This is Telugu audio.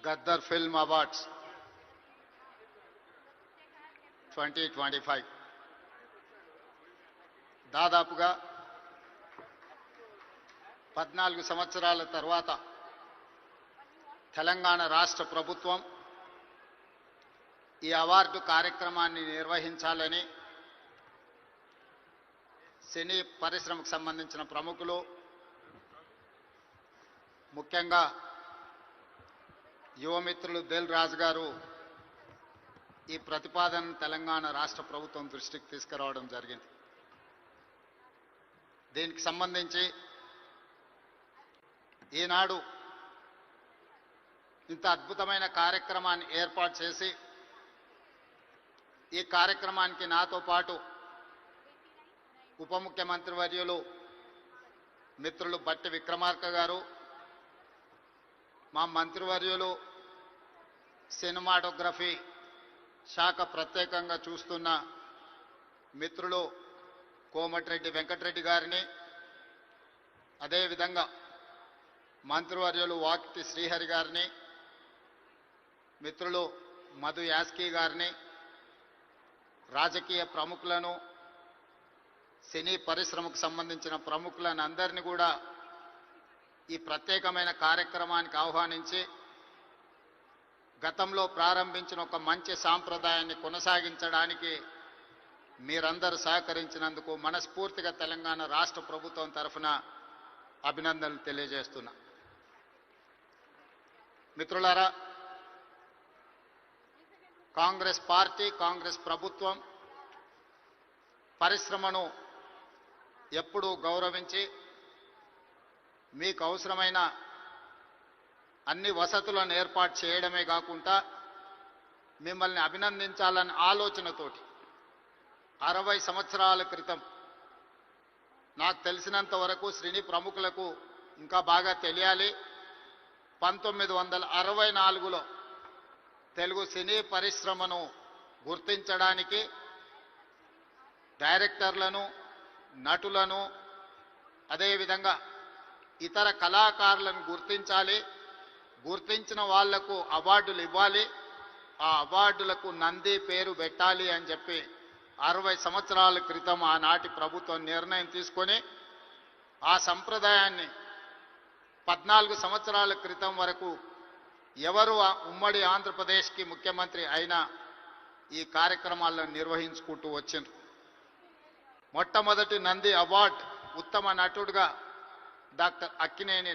గద్దర్ ఫిల్మ్ అవార్డ్స్ 2025 దాదాపుగా 14 సంవత్సరాల తర్వాత తెలంగాణ రాష్ట్ర ప్రభుత్వం ఈ అవార్డు కార్యక్రమాన్ని నిర్వహించాలని సినీ పరిశ్రమకు సంబంధించిన ప్రముఖులు, ముఖ్యంగా యువమిత్రులు దిల్ రాజు గారు ఈ ప్రతిపాదన తెలంగాణ రాష్ట్ర ప్రభుత్వం దృష్టికి తీసుకురావడం జరిగింది. దీనికి సంబంధించి ఈనాడు ఇంత అద్భుతమైన కార్యక్రమాన్ని ఏర్పాటు చేసి ఈ కార్యక్రమానికి నాతో పాటు ఉప ముఖ్యమంత్రి వర్యులు మిత్రులు బట్టి విక్రమార్క గారు, మా మంత్రివర్యులు సినిమాటోగ్రఫీ శాఖ ప్రత్యేకంగా చూస్తున్న మిత్రులు కోమటిరెడ్డి వెంకటరెడ్డి గారిని, అదేవిధంగా మంత్రివర్యులు వాకిటి శ్రీహరి గారిని, మిత్రులు మధు యాస్కీ గారిని, రాజకీయ ప్రముఖులను, సినీ పరిశ్రమకు సంబంధించిన ప్రముఖులను అందరినీ కూడా ఈ ప్రత్యేకమైన కార్యక్రమానికి ఆహ్వానించి గతంలో ప్రారంభించిన ఒక మంచి సాంప్రదాయాన్ని కొనసాగించడానికి మీరందరూ సహకరించినందుకు మనస్ఫూర్తిగా తెలంగాణ రాష్ట్ర ప్రభుత్వం తరఫున అభినందనలు తెలియజేస్తున్నా. మిత్రులారా, కాంగ్రెస్ పార్టీ, కాంగ్రెస్ ప్రభుత్వం పరిశ్రమను ఎప్పుడూ గౌరవించి మీకు అవసరమైన అన్ని వసతులను ఏర్పాటు చేయడమే కాకుండా మిమ్మల్ని అభినందించాలన్న ఆలోచనతోటి 60 సంవత్సరాల క్రితం నాకు తెలిసినంత వరకు సినీ ప్రముఖులకు ఇంకా బాగా తెలియాలి, 1964లో తెలుగు సినీ పరిశ్రమను గుర్తించడానికి డైరెక్టర్లను, నటులను, అదేవిధంగా ఇతర కళాకారులను గుర్తించాలి, గుర్తించిన వాళ్లకు అవార్డులు ఇవ్వాలి, ఆ అవార్డులకు నంది పేరు పెట్టాలి అని చెప్పి 60 సంవత్సరాల క్రితం ఆనాటి ప్రభుత్వం నిర్ణయం తీసుకొని ఆ సంప్రదాయాన్ని 14 సంవత్సరాల క్రితం వరకు ఎవరు ఉమ్మడి ఆంధ్రప్రదేశ్కి ముఖ్యమంత్రి అయినా ఈ కార్యక్రమాలను నిర్వహించుకుంటూ వచ్చిండ్రు. మొట్టమొదటి నంది అవార్డు ఉత్తమ నటుడుగా డాక్టర్ అక్కినేని